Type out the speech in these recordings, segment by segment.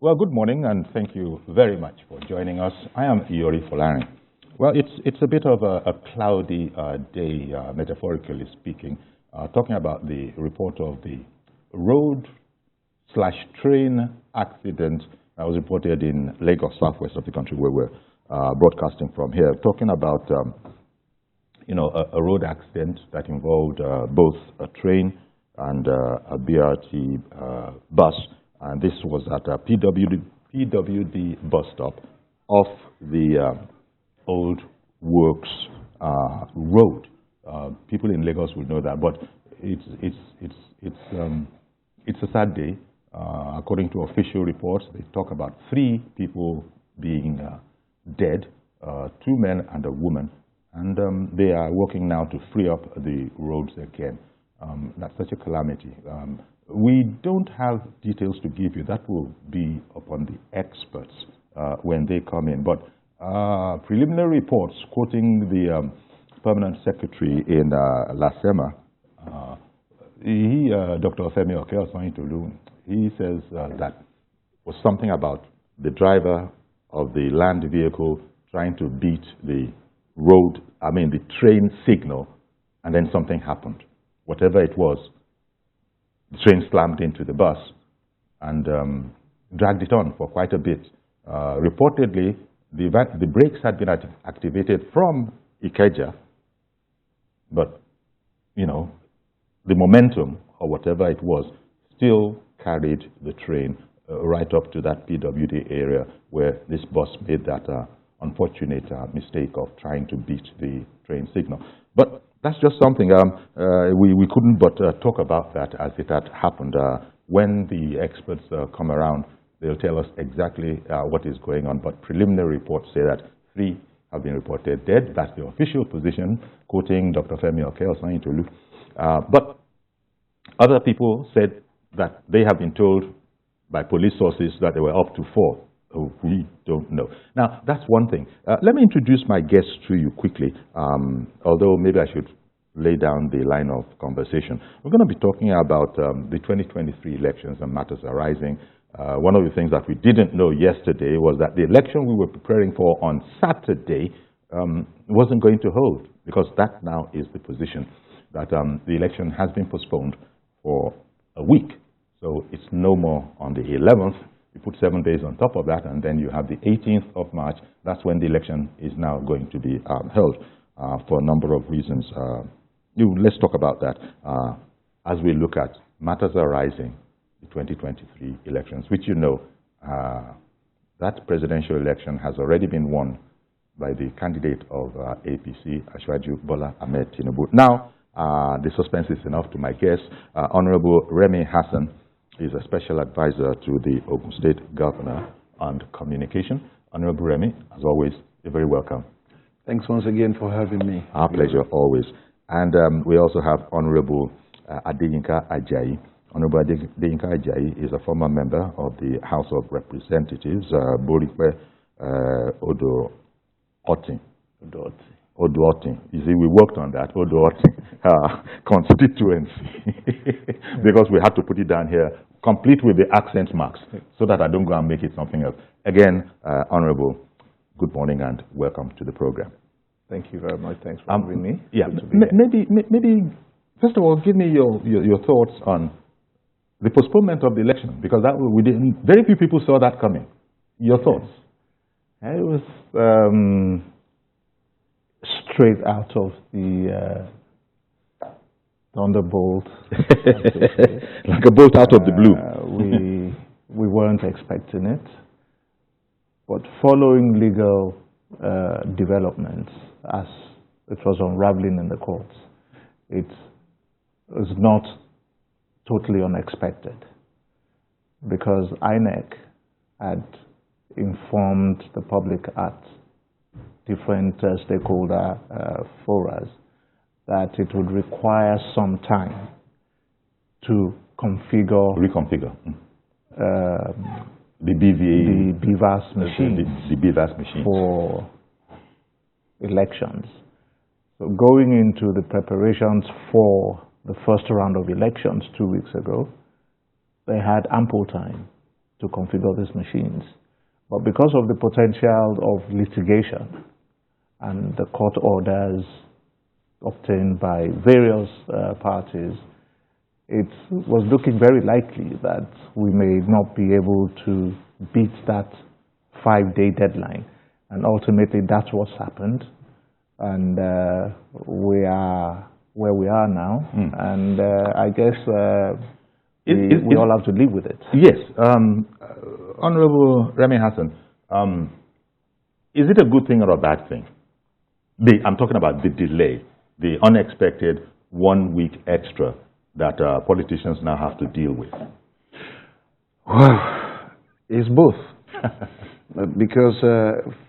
Well, good morning, and thank you very much for joining us. I am Iyori Folari. Well, it's a bit of a cloudy day, metaphorically speaking, talking about the report of the road/train accident that was reported in Lagos, southwest of the country, where we're broadcasting from here. Talking about, a road accident that involved both a train and a BRT bus. And this was at a PWD bus stop off the Old Works Road. People in Lagos would know that, but it's a sad day. According to official reports, they talk about 3 people being dead, 2 men and a woman, and they are working now to free up the roads again. That's such a calamity. We don't have details to give you. That will be upon the experts when they come in. But preliminary reports quoting the permanent secretary in LASEMA, Dr. Femi Okeosanyitolu, he says that was something about the driver of the land vehicle trying to beat the the train signal, and then something happened. Whatever it was, the train slammed into the bus and dragged it on for quite a bit. Reportedly, the brakes had been activated from Ikeja, but, the momentum or whatever it was still carried the train right up to that PWD area where this bus made that unfortunate mistake of trying to beat the train signal. But that's just something we couldn't but talk about that as it had happened. When the experts come around, they'll tell us exactly what is going on. But preliminary reports say that 3 have been reported dead. That's the official position, quoting Dr. Femi Okeosanyitolu. But other people said that they have been told by police sources that there were up to 4. We don't know. Now, that's one thing. Let me introduce my guests to you quickly, although maybe I should lay down the line of conversation. We're going to be talking about the 2023 elections and matters arising. One of the things that we didn't know yesterday was that the election we were preparing for on Saturday wasn't going to hold, because that now is the position, that the election has been postponed for a week. So it's no more on the 11th. You put 7 days on top of that, and then you have the 18th of March. That's when the election is now going to be held for a number of reasons. Let's talk about that as we look at matters arising, the 2023 elections, which that presidential election has already been won by the candidate of APC, Ajayi Bola Ahmed Tinubu. Now, the suspense is enough to my guest, Honorable Remmy Hazzan. Is a special advisor to the Ogun State Governor on Communication. Honorable Remmy, as always, you're very welcome. Thanks once again for having me. Our pleasure, always. And we also have Honorable Adeyinka Ajayi. Honorable Adeyinka Ajayi is a former member of the House of Representatives, Borikwe Odo-Otin. You see, we worked on that, constituency, because we had to put it down here, complete with the accent marks, so that I don't go and make it something else. Again, Honorable, good morning and welcome to the program. Thank you very much. Thanks for having me. Yeah, maybe, first of all, give me your thoughts on the postponement of the election, because very few people saw that coming. Your thoughts? It was straight out of the thunderbolt. Like a bolt out of the blue. We weren't expecting it. But following legal developments, as it was unraveling in the courts, it was not totally unexpected, because INEC had informed the public at different stakeholder forums that it would require some time to reconfigure the BVAS machine for elections. So going into the preparations for the first round of elections 2 weeks ago, they had ample time to configure these machines. But because of the potential of litigation and the court orders obtained by various parties, it was looking very likely that we may not be able to beat that 5-day deadline. And ultimately, that's what's happened. And we are where we are now. And I guess we all have to live with it. Yes. Honorable Remmy Hazzan, is it a good thing or a bad thing? I'm talking about the delay, the unexpected 1 week extra that politicians now have to deal with. Well, it's both. Because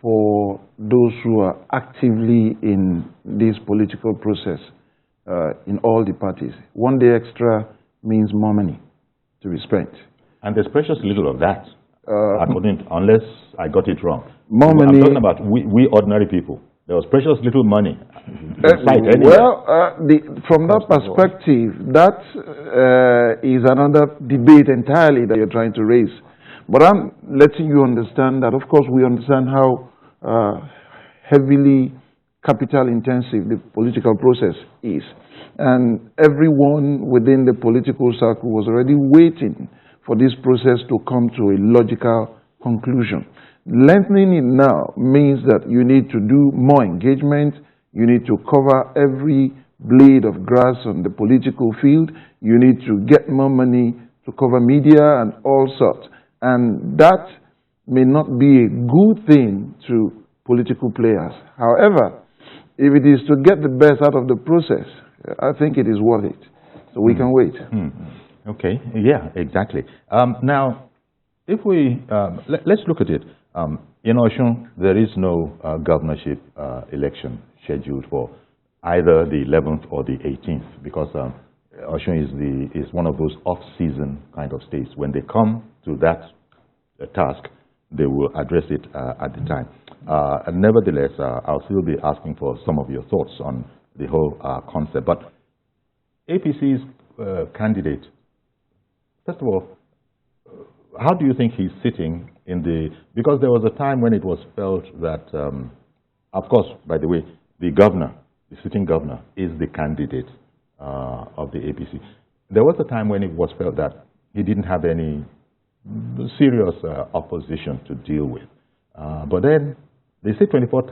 for those who are actively in this political process, in all the parties, 1 day extra means more money to be spent. And there's precious little of that, unless I got it wrong. More money. I'm talking about we ordinary people. There was precious little money. From that perspective, that is another debate entirely that you're trying to raise. But I'm letting you understand that, of course, we understand how heavily capital intensive the political process is. And everyone within the political circle was already waiting for this process to come to a logical conclusion. Lengthening it now means that you need to do more engagement, you need to cover every blade of grass on the political field, you need to get more money to cover media and all sorts. And that may not be a good thing to political players. However, if it is to get the best out of the process, I think it is worth it. So we can wait. Okay, yeah, exactly. Now, if we, let's look at it. In Osun, there is no governorship election scheduled for either the 11th or the 18th, because Osun is one of those off-season kind of states. When they come to that task, they will address it at the time. And nevertheless, I'll still be asking for some of your thoughts on the whole concept. But APC's candidate, first of all, how do you think he's sitting in the, because there was a time when it was felt that, of course, by the way, the governor, the sitting governor, is the candidate of the APC. There was a time when it was felt that he didn't have any serious opposition to deal with. But then they say 24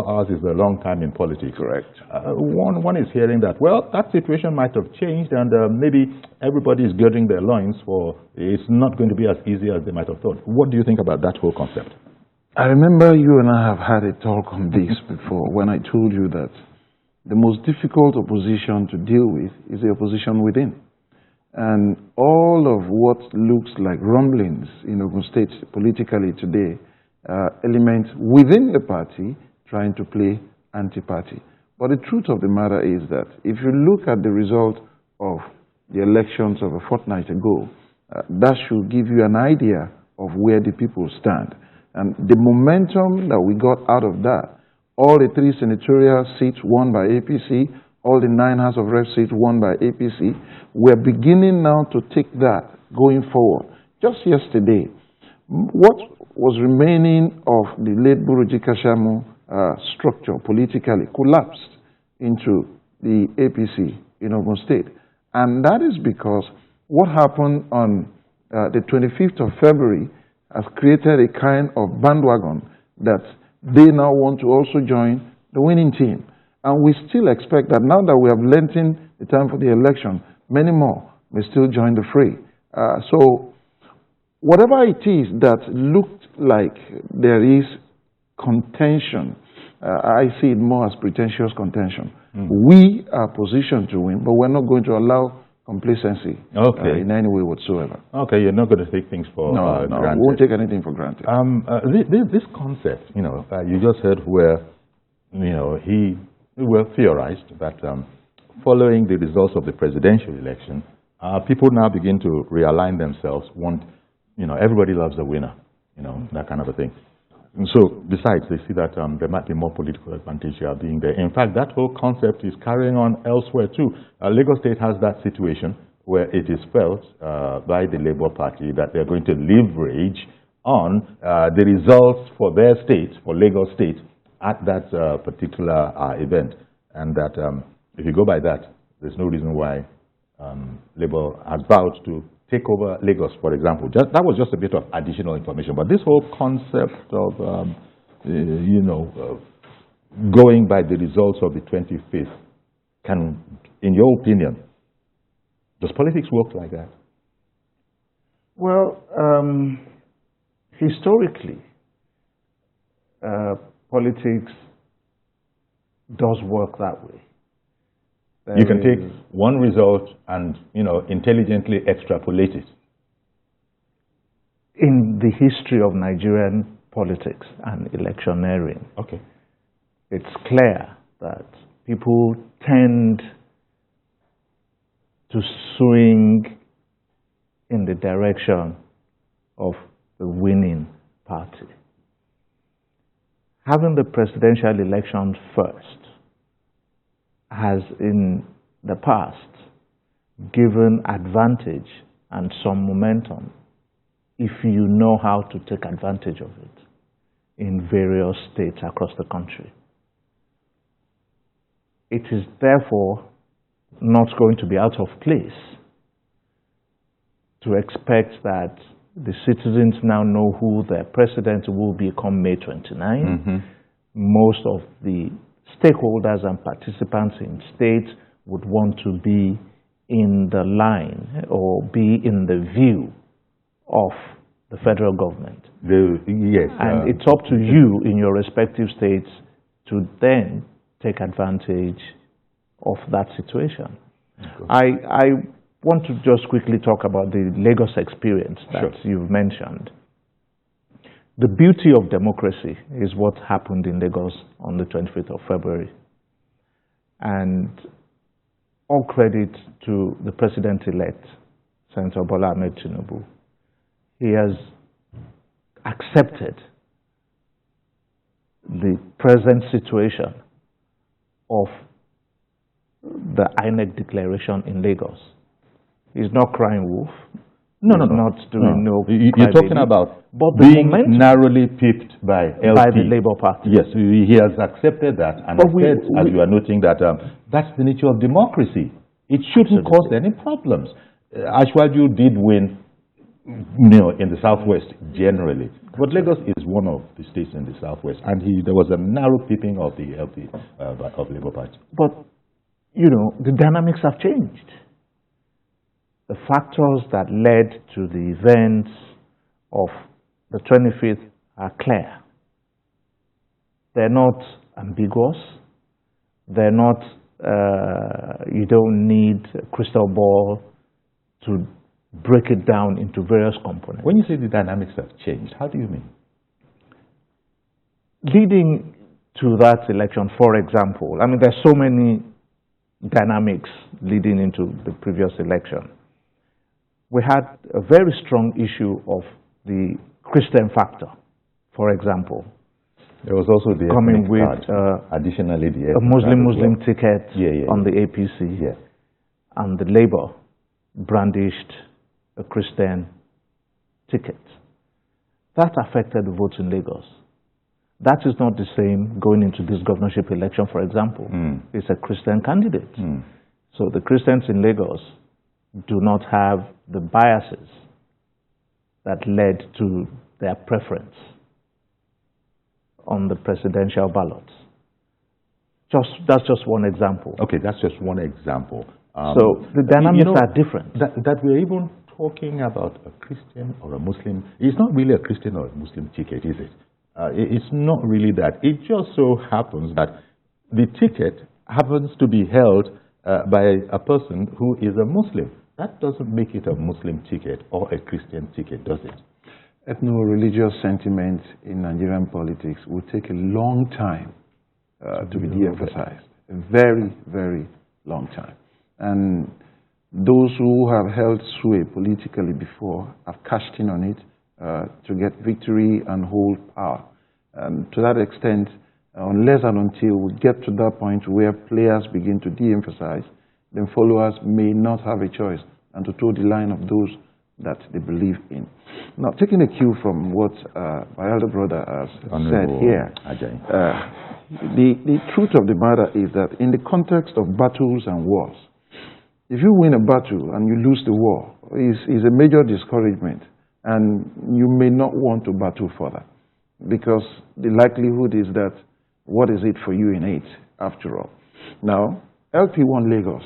hours is a long time in politics. Correct. One is hearing that, well, that situation might have changed and maybe everybody is girding their loins for, it's not going to be as easy as they might have thought. What do you think about that whole concept? I remember you and I have had a talk on this before when I told you that the most difficult opposition to deal with is the opposition within. And all of what looks like rumblings in Ogun State politically today elements within the party trying to play anti-party. But the truth of the matter is that if you look at the result of the elections of a fortnight ago, that should give you an idea of where the people stand. And the momentum that we got out of that, all the 3 senatorial seats won by APC, all the 9 House of Reps seats won by APC, we're beginning now to take that going forward. Just yesterday, what was remaining of the late Buruji Kashamu structure politically collapsed into the APC in Ogun State. And that is because what happened on the 25th of February has created a kind of bandwagon that they now want to also join the winning team. And we still expect that now that we have lengthened the time for the election, many more may still join the fray. So whatever it is that looked like there is contention, I see it more as pretentious contention. We are positioned to win, but we're not going to allow complacency in any way whatsoever. Okay, you're not going to take things for granted. No, we won't take anything for granted. This concept, you just heard where, he theorized that following the results of the presidential election, people now begin to realign themselves, everybody loves a winner, that kind of a thing. And so, besides, they see that there might be more political advantage being there. In fact, that whole concept is carrying on elsewhere too. Lagos State has that situation where it is felt by the Labour Party that they're going to leverage on the results for their state, for Lagos State, at that particular event. And that if you go by that, there's no reason why Labour has vowed to take over Lagos, for example. That was just a bit of additional information. But this whole concept of, going by the results of the 25th, can, in your opinion, does politics work like that? Well, historically, politics does work that way. You can take one result and, intelligently extrapolate it. In the history of Nigerian politics and electioneering, okay, it's clear that people tend to swing in the direction of the winning party. Having the presidential election first has in the past given advantage and some momentum if you know how to take advantage of it in various states across the country. It is therefore not going to be out of place to expect that the citizens now know who their president will be come May 29. Mm-hmm. Most of the stakeholders and participants in states would want to be in the line or be in the view of the federal government. Yes. And it's up to you in your respective states to then take advantage of that situation. Okay. I want to just quickly talk about the Lagos experience that Sure. you've mentioned. The beauty of democracy is what happened in Lagos on the 25th of February. And all credit to the president-elect, Senator Bola Ahmed Tinubu. He has accepted the present situation of the INEC declaration in Lagos. He's not crying wolf. No. Not doing no. You're talking about but being narrowly pipped by LP. By the Labour Party. Yes, he has accepted that, and But as you are noting that that's the nature of democracy. It shouldn't cause any problems. Ashwaju did win, in the Southwest generally, but Lagos is one of the states in the Southwest, and there was a narrow pipping of the LP of Labour Party. But the dynamics have changed. The factors that led to the events of the 25th are clear. They're not ambiguous. They're not, you don't need a crystal ball to break it down into various components. When you say the dynamics have changed, how do you mean? Leading to that election, for example, there's so many dynamics leading into the previous election. We had a very strong issue of the Christian factor, for example. There was also the coming with additionally the a Muslim ticket on the APC, and the Labour brandished a Christian ticket. That affected the votes in Lagos. That is not the same going into this governorship election, for example. It's a Christian candidate. So the Christians in Lagos do not have the biases that led to their preference on the presidential ballots. That's just one example. Okay, that's just one example. So the dynamics are different. That we're even talking about a Christian or a Muslim, it's not really a Christian or a Muslim ticket, is it? It's not really that. It just so happens that the ticket happens to be held by a person who is a Muslim. That doesn't make it a Muslim ticket or a Christian ticket, does it? Ethno-religious sentiment in Nigerian politics will take a long time to be de-emphasized. A very, very long time. And those who have held sway politically before have cashed in on it to get victory and hold power. To that extent, unless and until we get to that point where players begin to de-emphasize, then followers may not have a choice and to toe the line of those that they believe in. Now, taking a cue from what my elder brother has said here, Ajayi. The truth of the matter is that in the context of battles and wars, if you win a battle and you lose the war, is a major discouragement, and you may not want to battle further, because the likelihood is that what is it for you in it, after all? Now, LP won Lagos,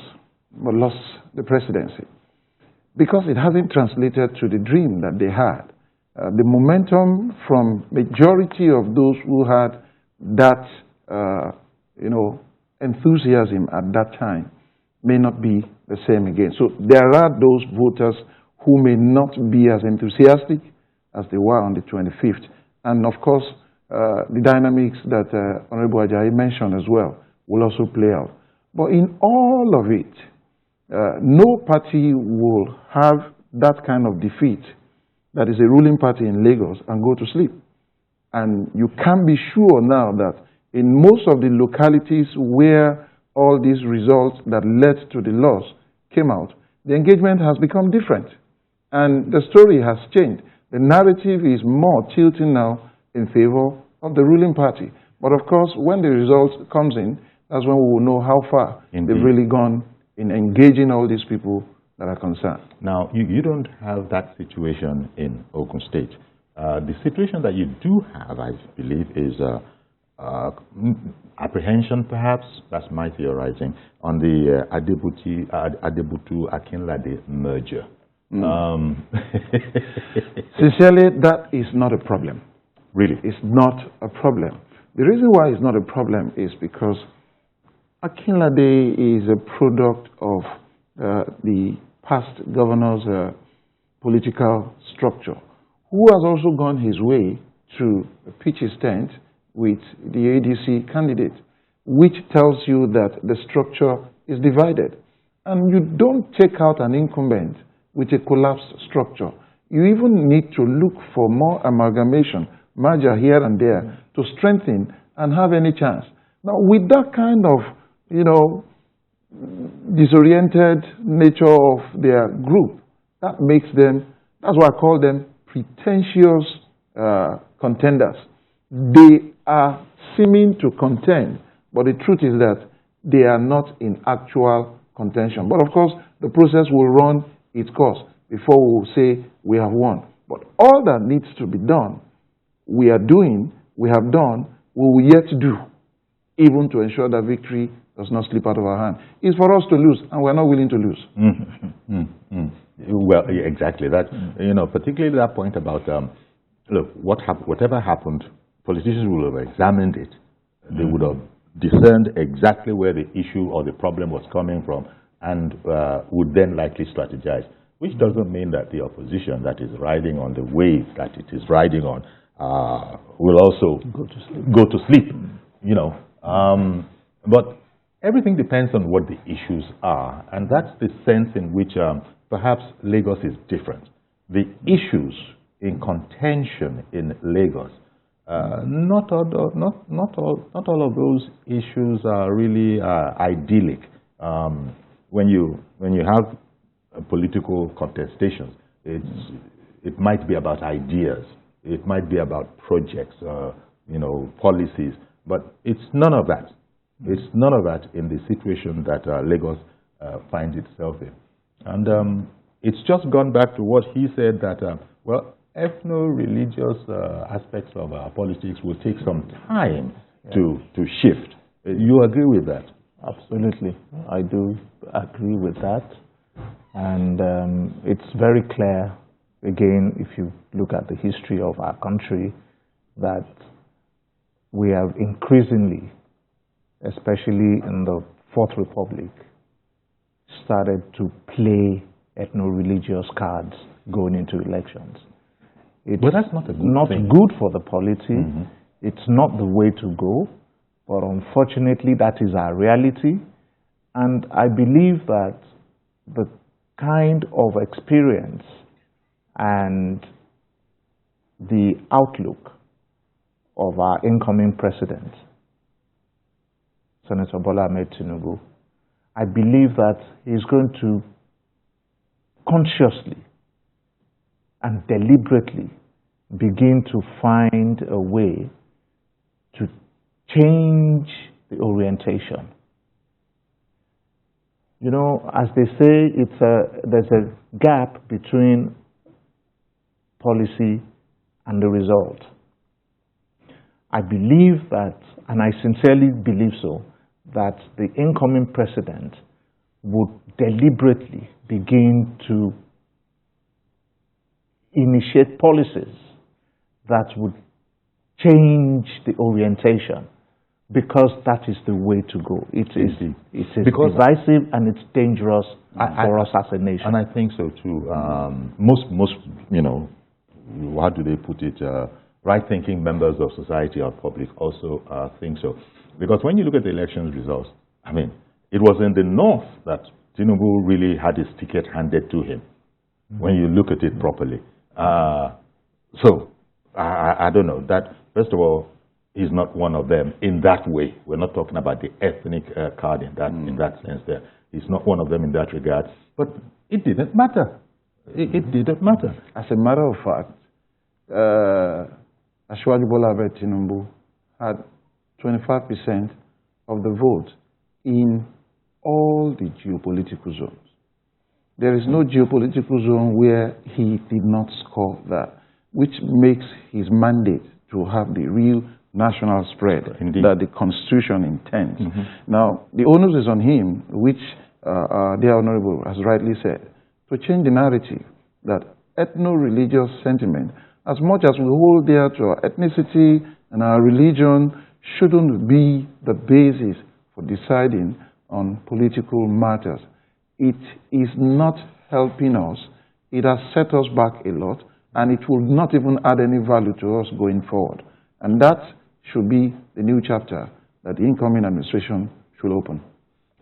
but lost the presidency because it hasn't translated to the dream that they had. The momentum from majority of those who had that, enthusiasm at that time may not be the same again. So there are those voters who may not be as enthusiastic as they were on the 25th. And of course, the dynamics that Honorable Ajayi mentioned as well will also play out. But in all of it, no party will have that kind of defeat that is a ruling party in Lagos and go to sleep. And you can be sure now that in most of the localities where all these results that led to the loss came out, the engagement has become different. And the story has changed. The narrative is more tilting now in favor of the ruling party. But of course, when the result comes in, that's when we will know how far they've really gone in engaging all these people that are concerned. Now, you don't have that situation in Ogun State. The situation that you do have, I believe, is apprehension, perhaps, that's my theorizing, on the Adebutu-Akinlade merger. Sincerely, that is not a problem. Really? It's not a problem. The reason why it's not a problem is because Akinlade is a product of the past governor's political structure, who has also gone his way to pitch his tent with the ADC candidate, which tells you that the structure is divided. And you don't take out an incumbent with a collapsed structure. You even need to look for more amalgamation, merger here and there, to strengthen and have any chance. Now, with that kind of, disoriented nature of their group, that makes them, that's why I call them pretentious contenders. They are seeming to contend, but the truth is that they are not in actual contention. But of course, the process will run its course before we will say we have won. But all that needs to be done, we are doing, we have done, we will yet do, even to ensure that victory does not slip out of our hand. It's for us to lose, and we're not willing to lose. Well, exactly. That, particularly that point about, look, whatever happened, politicians will have examined it. They would have discerned exactly where the issue or the problem was coming from, and would then likely strategize, which doesn't mean that the opposition that is riding on the wave that it is riding on will also go to sleep. But everything depends on what the issues are, and that's the sense in which perhaps Lagos is different. The issues in contention in Lagos, not all of those issues are really idyllic. When you have political contestations, it might be about ideas, it might be about projects, policies, but it's none of that. It's none of that in the situation that Lagos finds itself in. And it's just gone back to what he said, that, ethno-religious aspects of our politics will take some time to shift. You agree with that? Absolutely. I do agree with that. And it's very clear, again, if you look at the history of our country, that we have increasingly, especially in the Fourth Republic, started to play ethno-religious cards going into elections. It's that's not a good thing. Good for the polity. It's not the way to go, but unfortunately that is our reality. And I believe that the kind of experience and the outlook of our incoming president, Senator Bola Ahmed Tinubu, I believe that he's going to consciously and deliberately begin to find a way to change the orientation. You know, as they say, there's a gap between policy and the result. I believe that, and I sincerely believe so, that the incoming president would deliberately begin to initiate policies that would change the orientation, because that is the way to go. It is divisive and it's dangerous for us as a nation. And I think so too. Most, you know, how do they put it? Right-thinking members of society or public also think so. Because when you look at the elections results, I mean, it was in the north that Tinubu really had his ticket handed to him, when you look at it properly. So, I don't know. That, first of all, he's not one of them in that way. We're not talking about the ethnic card in that sense there. He's not one of them in that regard. But it didn't matter. It didn't matter. As a matter of fact, Asiwaju Bola Ahmed Tinubu had 25% of the vote in all the geopolitical zones. There is no geopolitical zone where he did not score that, which makes his mandate to have the real national spread that the Constitution intends. Now, the onus is on him, which the Honorable has rightly said, to change the narrative that ethno-religious sentiment, as much as we hold dear to our ethnicity and our religion, shouldn't be the basis for deciding on political matters. It is not helping us. It has set us back a lot, and it will not even add any value to us going forward. And that should be the new chapter that the incoming administration should open.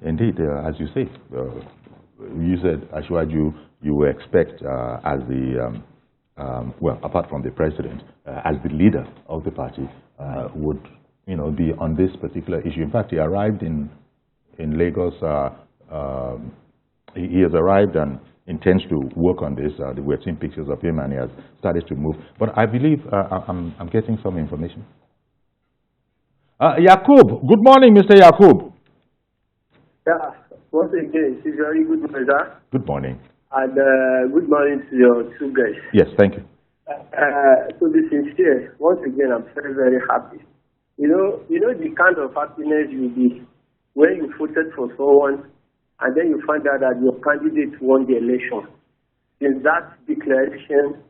Indeed, as you say, you said, Asiwaju, you expect as the, well, apart from the president, as the leader of the party, would, you know, be on this particular issue. In fact, he arrived in Lagos. He has arrived and intends to work on this. We've seen pictures of him, and he has started to move. But I believe I'm getting some information. YAQUB, good morning, Mr. YAQUB. Yeah, once again, it's very good morning, sir. Good morning. And good morning to your two guys. Yes, thank you. To be sincere, once again, I'm very, very happy. You know the kind of happiness you'll be when you voted for someone and then you find out that your candidate won the election. In that declaration,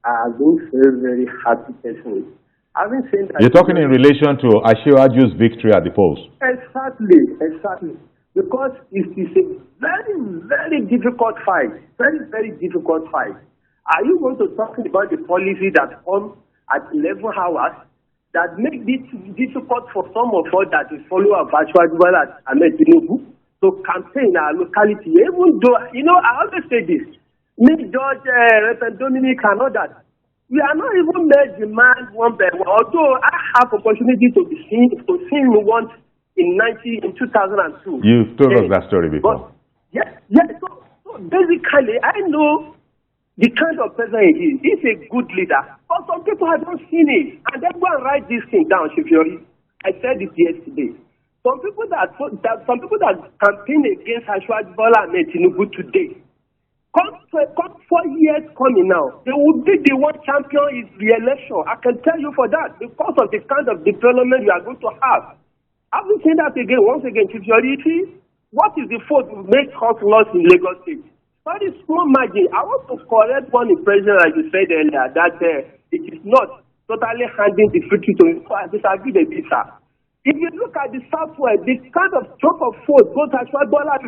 I've been very, very happy personally. Having said that, you're talking in relation to Asiwaju's victory at the polls. Exactly. Because it is a very, very difficult fight. Very, very difficult fight. Are you going to talk about the policy that comes at 11 hours that make it difficult for some of us that is follower of Asiwaju Bola Ahmed Tinubu to campaign our locality? Even though, you know, I always say this, me, George, Reverend Dominic and all that, we are not even made demand one by one. Although I have opportunity to see him once in 2002. You've told us that story before. But, yes. So basically, I know the kind of person he is. He's a good leader. But some people have not seen it. And then go and write this thing down, Shifiori. I said it yesterday. Some people that campaign against Asiwaju Bola Ahmed Tinubu today, come 4 years coming now, they will be the one champion is re-election. I can tell you for that, because of the kind of development we are going to have. Have we seen that again, once again, Chief? What is the fault we make us lost in Lagos State? Very small margin. I want to correct one impression, like you said earlier, that it is not totally handing the victory to him. So I disagree with this, sir. If you look at the Southwest, the kind of drop of vote goes to Asiwaju Bola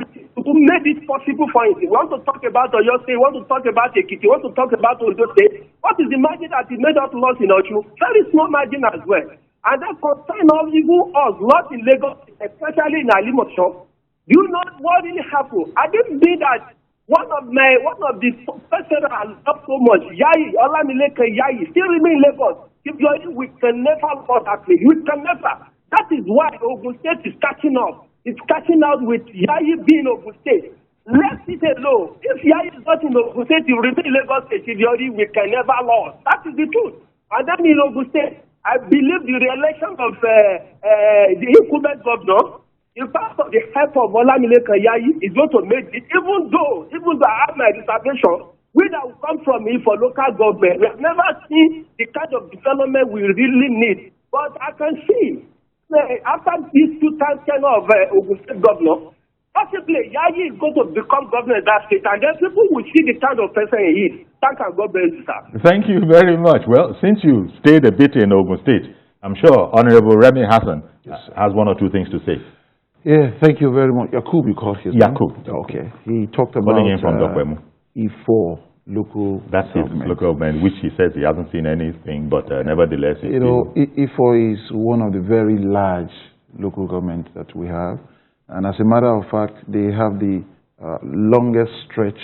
who made it possible for him. We want to talk about Oyo State, we want to talk about Ekiti, we want to talk about Ondo State. What is the margin that he made us lost in Oju? Very small margin as well. And that concern of even us, lost in Lagos, especially in Alimosho. Do you know what really happened? I didn't mean that one of the person I love so much, Ajayi, Olamileke Ajayi, still remain in Lagos. If you're in, we can never lose that place. We can never. That is why Ogun State is catching up. It's catching out with Ajayi being Ogun State. Let it alone. If Yayi is not in Ogun State, you remain in Lagos State, we can never lose. That is the truth. And then in Ogun State, I believe the re-election of the incumbent governor, in fact, of the help of Olamileke Yayi, is going to make it, even though I have my reservation, we that will come from me for local government, we have never seen the kind of development we really need. But I can see, after these 2 times tenure of Ogun State governor, possibly Yayi is going to become governor of that state, and then people will see the kind of person he is. Thank you, God bless you, sir. Thank you very much. Well, since you stayed a bit in Ogun State, I'm sure Honorable Remmy Hazzan has 1 or 2 things to say. Yeah, thank you very much. YAQUB, you called his name? YAQUB. Okay. He talked about Calling in from DOPEMU. E4 local That's government. his local government, which he says he hasn't seen anything, but nevertheless... You know, E4 is one of the very large local governments that we have. And as a matter of fact, they have the longest stretch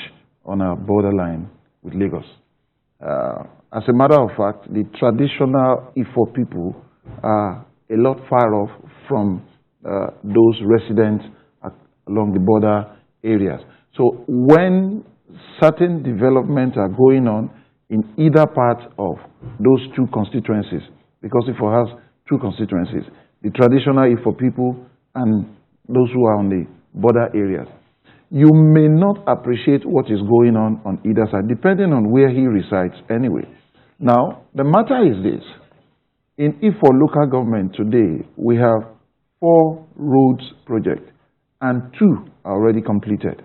on our borderline with Lagos. As a matter of fact, the traditional E4 people are a lot far off from those residents along the border areas. So when certain developments are going on in either part of those 2 constituencies, because E4 has 2 constituencies, the traditional E4 people and those who are on the border areas, you may not appreciate what is going on either side, depending on where he resides anyway. Now, the matter is this. In E4 local government today, we have 4 roads projects, and 2 are already completed.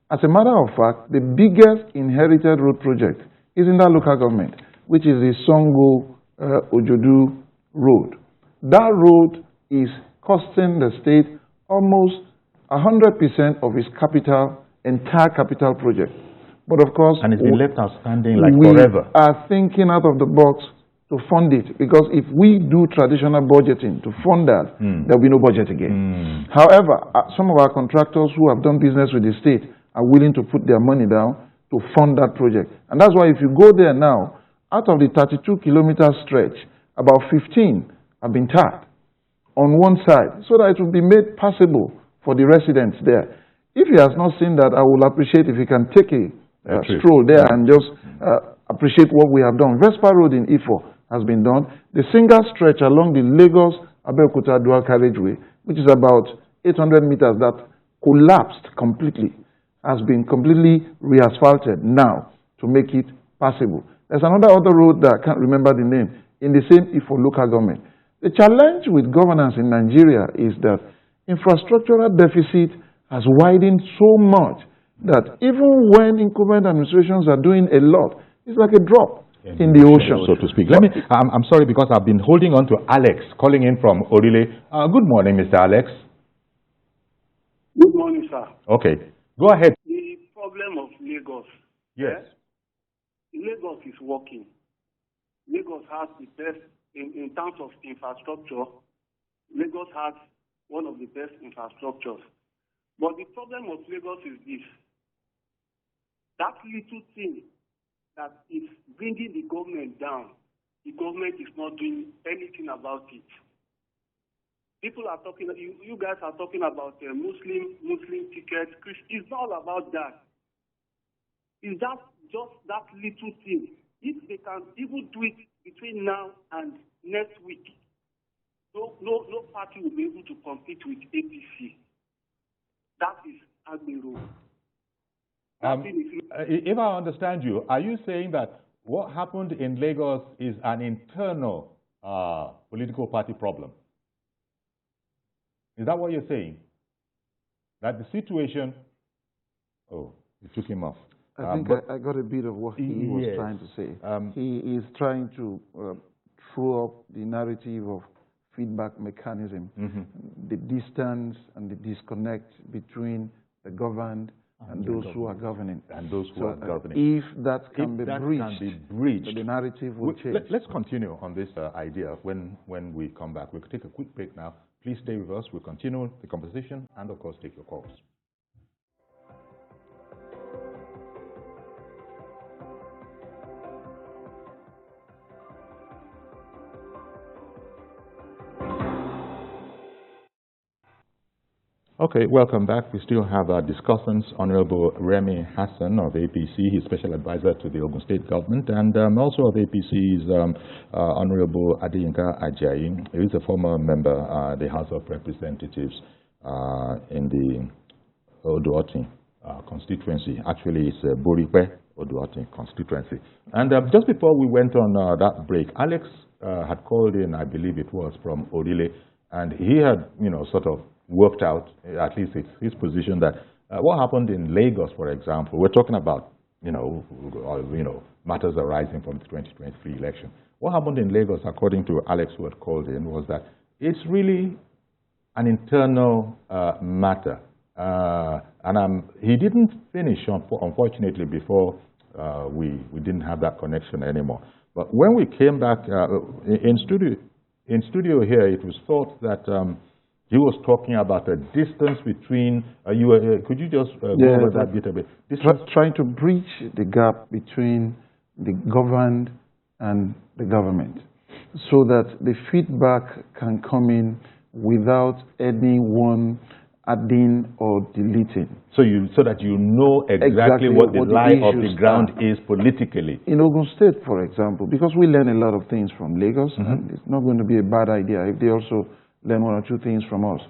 As a matter of fact, the biggest inherited road project is in that local government, which is the Songo-Ojodu road. That road is costing the state almost 100% of its capital, entire capital project. But of course, and it's been left outstanding like we forever. are thinking out of the box to fund it, because if we do traditional budgeting to fund that, there will be no budget again. However, some of our contractors who have done business with the state are willing to put their money down to fund that project. And that's why if you go there now, out of the 32-kilometer stretch, about 15 have been tarred on one side, so that it will be made passable for the residents there. If he has not seen that, I will appreciate if he can take a stroll there and just appreciate what we have done. Vespa Road in E4 has been done. The single stretch along the Lagos-Abeokuta dual carriageway, which is about 800 meters, that collapsed completely, has been completely re-asphalted now to make it passable. There's other road that I can't remember the name, in the same E4 local government. The challenge with governance in Nigeria is that infrastructural deficit has widened so much that even when incumbent administrations are doing a lot, it's like a drop in the ocean, so to speak. I'm sorry, because I've been holding on to Alex, calling in from Orile. Good morning, Mr. Alex. Good morning, sir. Okay, go ahead. The problem of Lagos. Yes. Lagos is working. Lagos has the best, in terms of infrastructure, Lagos has one of the best infrastructures. But the problem of Lagos is this. That little thing that is bringing the government down, the government is not doing anything about it. People are talking, you guys are talking about Muslim tickets. It's not all about that. It's just that little thing. If they can even do it between now and next week, no party will be able to compete with APC. That is Agbero. If I understand you, are you saying that what happened in Lagos is an internal political party problem? Is that what you're saying? That the situation... Oh, you took him off. I think I got a bit of what he was trying to say. He is trying to throw up the narrative of feedback mechanism, the distance and the disconnect between the governed and those who are governing. And those who are governing. If that can be breached, the narrative will change. Let's continue on this idea when we come back. We'll take a quick break now. Please stay with us. We'll continue the conversation and, of course, take your calls. Okay, welcome back. We still have our discussants, Honorable Remmy Hazzan of APC, his special advisor to the Ogun State government, and also of APC's Honorable Adeyinka Ajayi. He is a former member of the House of Representatives in the Oduoti constituency. Actually, it's Boripe Oduoti constituency. And just before we went on that break, Alex had called in, I believe it was from Orile, and he had, sort of worked out, at least it's his position, that what happened in Lagos, for example, we're talking about, matters arising from the 2023 election. What happened in Lagos, according to Alex, who had called in, was that it's really an internal matter. And he didn't finish, unfortunately, before we didn't have that connection anymore. But when we came back in studio here, it was thought that he was talking about the distance between. Could you just go over that bit a bit? Trying to breach the gap between the governed and the government, so that the feedback can come in without anyone adding or deleting. So that you know exactly what the lie of the ground is politically. In Ogun State, for example, because we learn a lot of things from Lagos, and it's not going to be a bad idea if they also learn one or two things from us.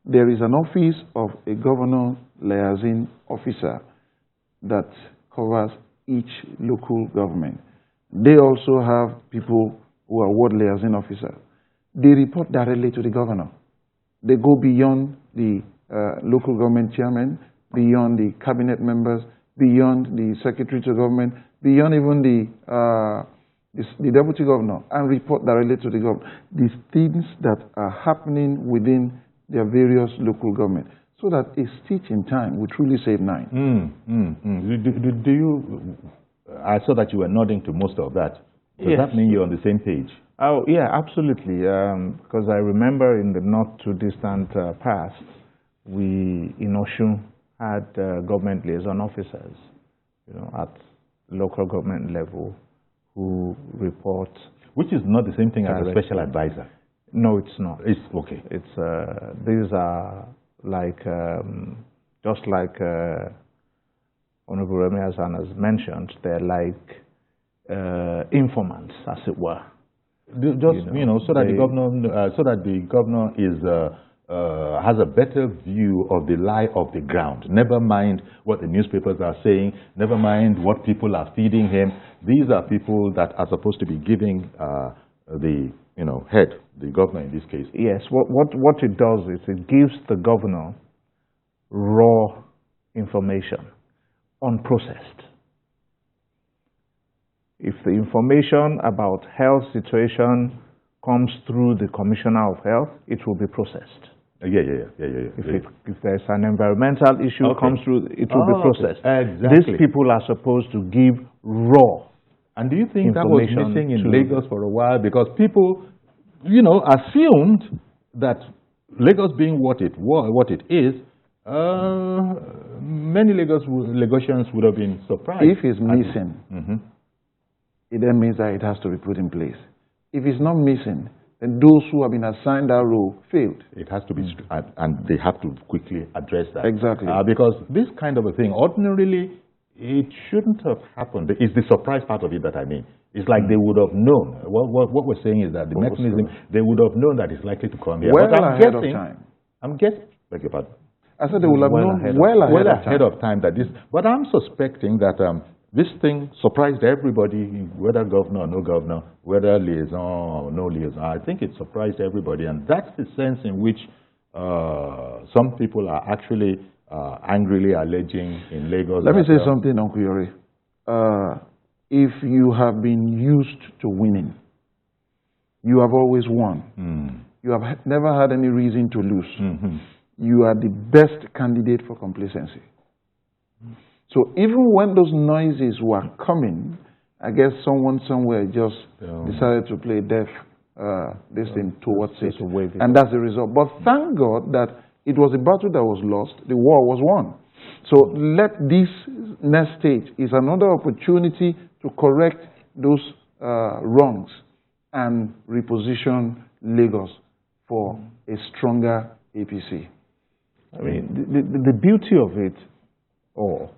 There is an office of a governor liaison officer that covers each local government. They also have people who are ward liaison officers. They report directly to the governor. They go beyond the local government chairman, beyond the cabinet members, beyond the secretary to government, beyond even the deputy governor, and report directly to the government these things that are happening within their various local government, so that a stitch in time will truly save nine. Do you? I saw that you were nodding to most of that. Does that mean you're on the same page? Oh, yeah, absolutely. Because I remember in the not too distant past, we in Oshun had government liaison officers, at local government level, who report. Which is not the same thing as a special advisor. No, it's not. It's okay. It's these are like just like Honorable Remmy has mentioned. They're like informants, as it were. Just so that the governor is has a better view of the lie of the ground. Never mind what the newspapers are saying. Never mind what people are feeding him. These are people that are supposed to be giving the head, the governor in this case. Yes. What it does is it gives the governor raw information, unprocessed. If the information about health situation comes through the Commissioner of Health, it will be processed. If there's an environmental issue comes through, it will be processed. Exactly. These people are supposed to give raw. And do you think that was missing in Lagos for a while? Because people, assumed that Lagos being what it is, many Lagosians would have been surprised. If it's missing, it then means that it has to be put in place. If it's not missing, then those who have been assigned that role failed. It has to be, and they have to quickly address that. Exactly. Because this kind of a thing, ordinarily, it shouldn't have happened. It's the surprise part of it that I mean. It's like they would have known. What we're saying is that the mechanism, they would have known that it's likely to come here. Well ahead of time. I'm guessing, beg your pardon. I said they would have known well ahead of time that this, but I'm suspecting that this thing surprised everybody, whether governor or no governor, whether liaison or no liaison. I think it surprised everybody, and that's the sense in which some people are actually angrily alleging in Lagos. Let me say something, Uncle Yori. If you have been used to winning, you have always won. You have never had any reason to lose. You are the best candidate for complacency. So even when those noises were coming, I guess someone somewhere just decided to play deaf this thing towards it. And that's the result. But thank God that it was a battle that was lost. The war was won. So let this next stage is another opportunity to correct those wrongs and reposition Lagos for a stronger APC. I mean, the beauty of it all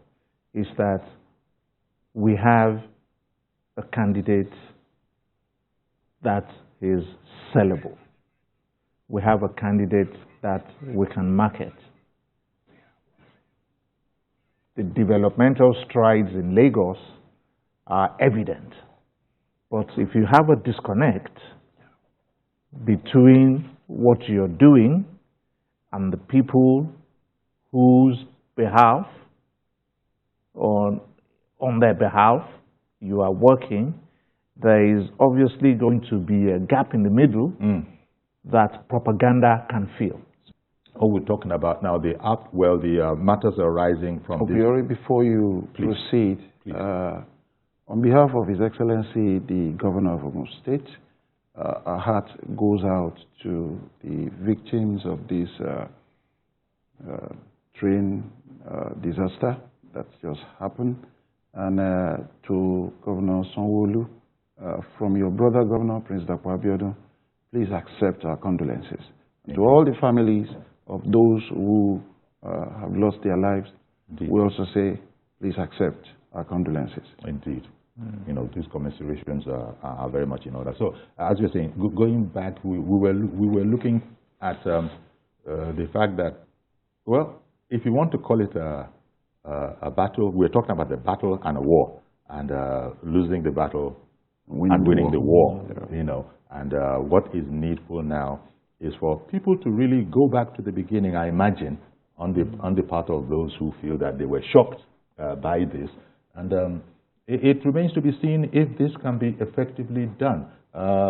is that we have a candidate that is sellable. We have a candidate that we can market. The developmental strides in Lagos are evident. But if you have a disconnect between what you're doing and the people whose behalf, or on their behalf, you are working, there is obviously going to be a gap in the middle that propaganda can fill. Oh, we're talking about now the matters arising from Obiori, before you proceed, on behalf of His Excellency, the Governor of Ogun State, our heart goes out to the victims of this train disaster that just happened, and to Governor Sanwo-Olu, from your brother Governor, Prince Dapo Abiodun, please accept our condolences. To all the families of those who have lost their lives, we also say, please accept our condolences. Indeed. You know, these commiserations are very much in order. So, as you're saying, going back, we were looking at the fact that, well, if you want to call it a battle, we're talking about the battle and a war, and losing the battle and winning the war, you know. And what is needful now is for people to really go back to the beginning, I imagine, on the part of those who feel that they were shocked by this. And it remains to be seen if this can be effectively done.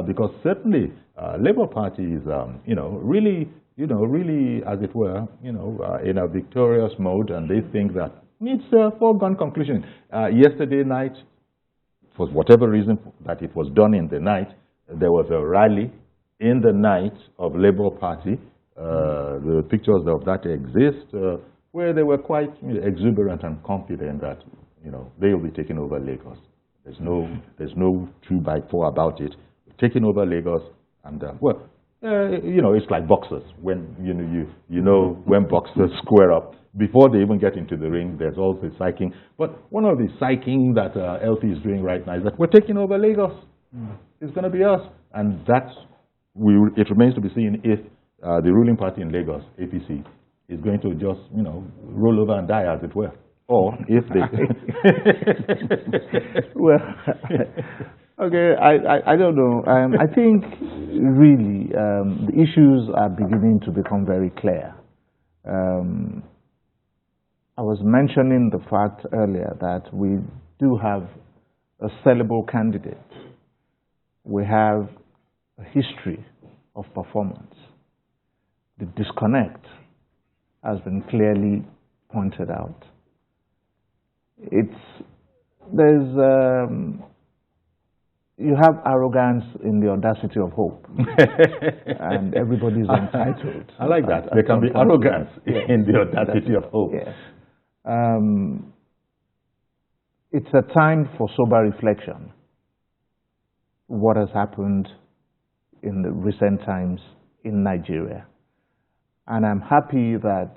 Because certainly, Labour Party is, really, as it were, in a victorious mode, and they think that it's a foregone conclusion. Yesterday night, for whatever reason that it was done in the night, there was a rally in the night of Labour Party. The pictures of that exist, where they were quite exuberant and confident that, they will be taking over Lagos. There's no 2x4 about it. Taking over Lagos, and it's like boxers. When when boxers square up, before they even get into the ring, there's also psyching. But one of the psyching that LP is doing right now is that we're taking over Lagos. It's going to be us, and it remains to be seen if the ruling party in Lagos, APC, is going to just roll over and die, as it were, or if they. Well, okay, I don't know. I think really the issues are beginning to become very clear. I was mentioning the fact earlier that we do have a sellable candidate. We have a history of performance. The disconnect has been clearly pointed out. You have arrogance in the audacity of hope, and everybody's entitled. I like that. There can be arrogance in the audacity of hope. Yes. It's a time for sober reflection. What has happened in the recent times in Nigeria. And I'm happy that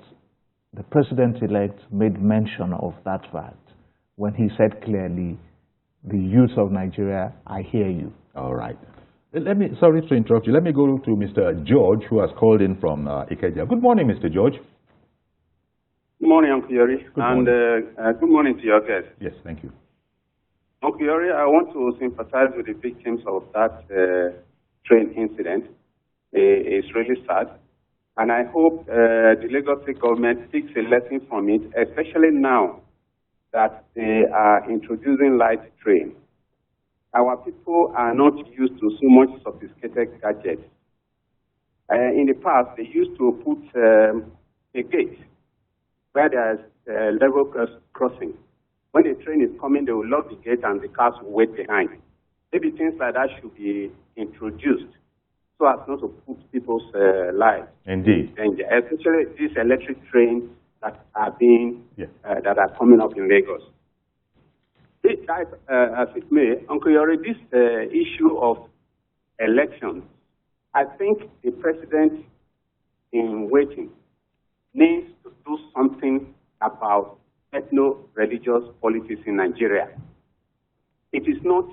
the president-elect made mention of that fact when he said clearly, the youth of Nigeria, I hear you. All right. Sorry to interrupt you. Let me go to Mr. George, who has called in from Ikeja. Good morning, Mr. George. Good morning, Uncle Yori. Good morning to your guests. Yes, thank you. Uncle Yori, I want to sympathize with the victims of that train incident. It's really sad. And I hope the Lagos State government takes a lesson from it, especially now that they are introducing light train. Our people are not used to so much sophisticated gadgets. In the past, they used to put a gate where there's level crossing. When the train is coming, they will lock the gate and the cars will wait behind. Maybe things like that should be introduced so as not to put people's lives Indeed. in danger, especially these electric trains that are that are coming up in Lagos. As it may, Uncle Yori, this issue of elections, I think the president in waiting needs do something about ethno-religious politics in Nigeria. It is not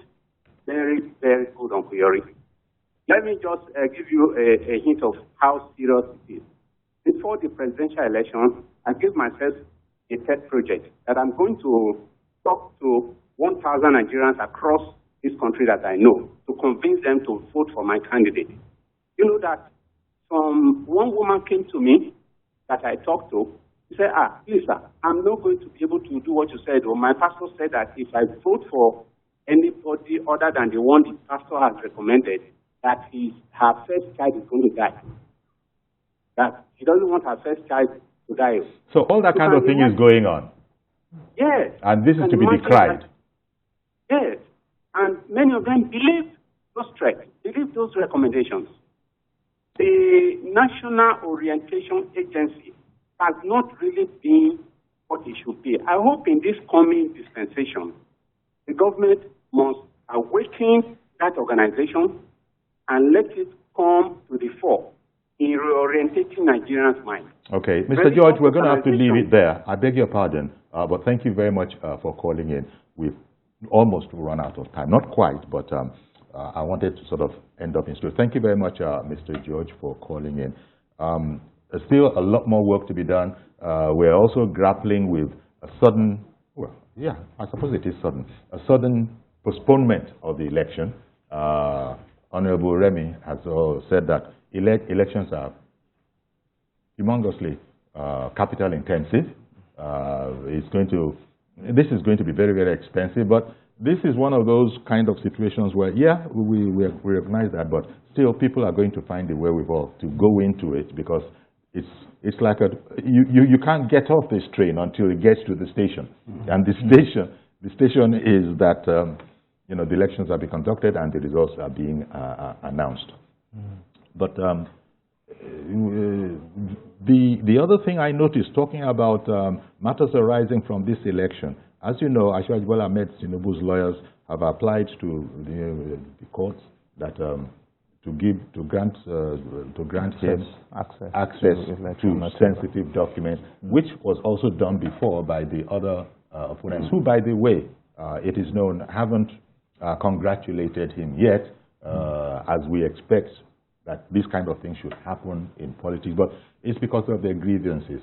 very, very good on priori. Let me just give you a hint of how serious it is. Before the presidential election, I gave myself a pet project that I'm going to talk to 1,000 Nigerians across this country that I know to convince them to vote for my candidate. You know that one woman came to me that I talked to. She said, please, sir, I'm not going to be able to do what you said. Well, my pastor said that if I vote for anybody other than the one the pastor has recommended, that her first child is going to die. That he doesn't want her first child to die. So all that kind of thing is going on. Yes. And this is to be decried. Yes. And many of them believe those threats, believe those recommendations. The National Orientation Agency has not really been what it should be. I hope in this coming dispensation, the government must awaken that organization and let it come to the fore in reorientating Nigerians' mind. Okay, Mr. George, we're going to have to leave it there. I beg your pardon, but thank you very much for calling in. We've almost run out of time. Not quite, but I wanted to sort of end up in studio. Thank you very much, Mr. George, for calling in. There's still a lot more work to be done. We're also grappling with a sudden, well, yeah, I suppose it is sudden, a sudden postponement of the election. Honorable Remmy has said that elections are humongously capital intensive. This is going to be very, very expensive, but this is one of those kind of situations where, yeah, we recognize that, but still people are going to find the wherewithal to go into it, because it's like you can't get off this train until it gets to the station. And the station is that you know, the elections are being conducted and the results are being announced. But the other thing I noticed, talking about matters arising from this election, as you know, Ajayi Ahmed Tinubu's lawyers have applied to the courts that to grant him access to sensitive documents, which was also done before by the other opponents, who, by the way, it is known, haven't congratulated him yet, as we expect that this kind of thing should happen in politics, but it's because of their grievances.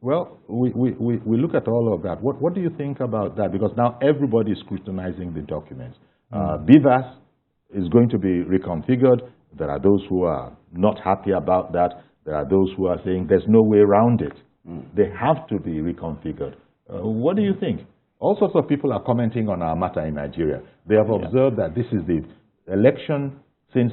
Well, we look at all of that. What do you think about that? Because now everybody is scrutinizing the documents. BVAS is going to be reconfigured. There are those who are not happy about that. There are those who are saying there's no way around it. They have to be reconfigured. What do you think? All sorts of people are commenting on our matter in Nigeria. They have observed that this is the election since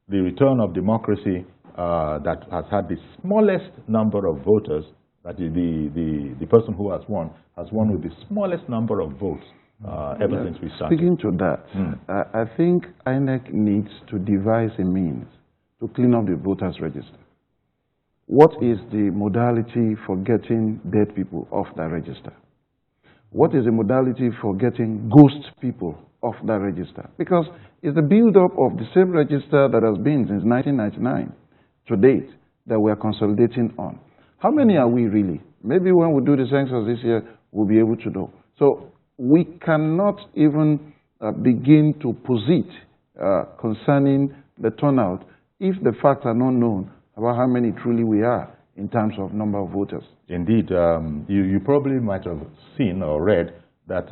the return of democracy that has had the smallest number of voters. That is the person who has won with the smallest number of votes ever since we started. Speaking to that, I think INEC needs to devise a means to clean up the voters register. What is the modality for getting dead people off that register? What is the modality for getting ghost people off that register? Because it's the build-up of the same register that has been since 1999 to date that we are consolidating on. How many are we really? Maybe when we do the census this year, we'll be able to know. So we cannot even begin to posit concerning the turnout if the facts are not known about how many truly we are in terms of number of voters. Indeed, you probably might have seen or read that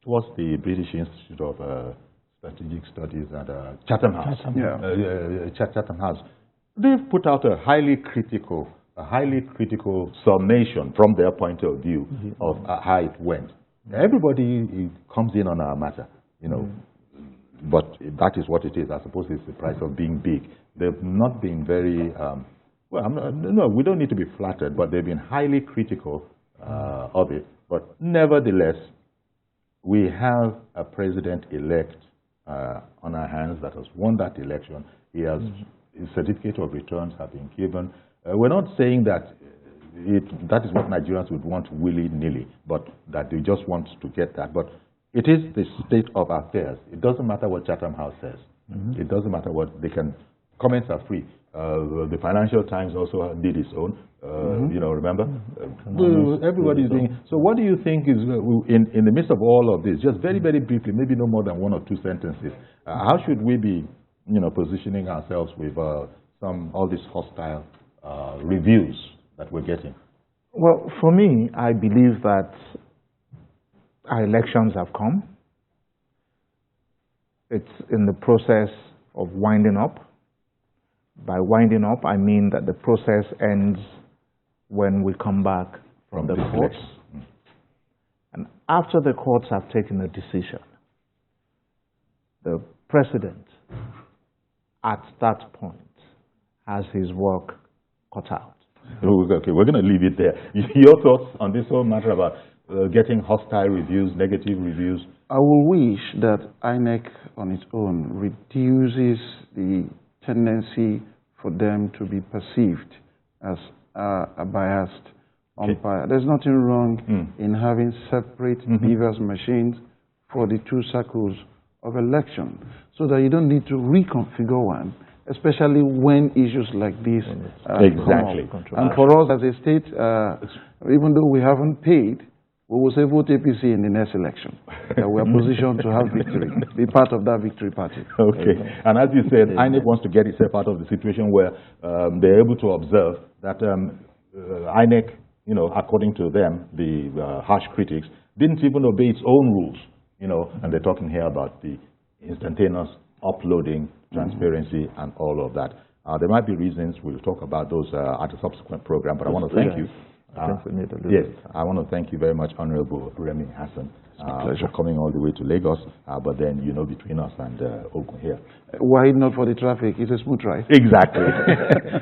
towards the British Institute of Strategic Studies at Chatham House. Chatham House. They've put out a highly critical summation from their point of view of how it went. Everybody comes in on our matter, you know, but that is what it is. I suppose it's the price of being big. They've not been very, no, we don't need to be flattered, but they've been highly critical of it. But nevertheless, we have a president-elect on our hands that has won that election. He has his certificate of returns have been given. We're not saying that that is what Nigerians would want willy-nilly, but that they just want to get that. But it is the state of affairs. It doesn't matter what Chatham House says. It doesn't matter what they can. Comments are free. The Financial Times also did its own. You know, remember? Everybody's doing. So, what do you think is in the midst of all of this? Just very, very briefly, maybe no more than one or two sentences. How should we be, you know, positioning ourselves with all these hostile reviews that we're getting? Well, for me, I believe that our elections have come. It's in the process of winding up. By winding up, I mean that the process ends when we come back from the courts. And after the courts have taken a decision, the president, at that point, has his work cut out. Okay, we're going to leave it there. Your thoughts on this whole matter about getting hostile reviews, negative reviews? I will wish that INEC on its own reduces the tendency for them to be perceived as a biased umpire. There's nothing wrong in having separate beavers machines for the two circles of election, so that you don't need to reconfigure one, especially when issues like this exactly. come up. And for us as a state, even though we haven't paid, we will say vote APC in the next election. That we are positioned to have victory, be part of that victory party. Okay. And as you said, INEC wants to get itself out of the situation where they're able to observe that INEC, you know, according to them, the harsh critics, didn't even obey its own rules, you know, and they're talking here about the instantaneous uploading, transparency, and all of that. There might be reasons, we'll talk about those at a subsequent program, but I want to thank you. Yes, I want to thank you very much, Honorable Remmy Hazzan, for coming all the way to Lagos, but then, you know, between us and Ogun here. Why not for the traffic? It's a smooth ride. Exactly.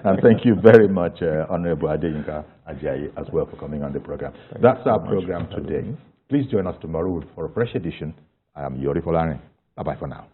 And thank you very much, Honorable Adeyinka Ajayi, as well, for coming on the program. That's our program today. Please join us tomorrow for a fresh edition. I am Yori Folani. Bye-bye for now.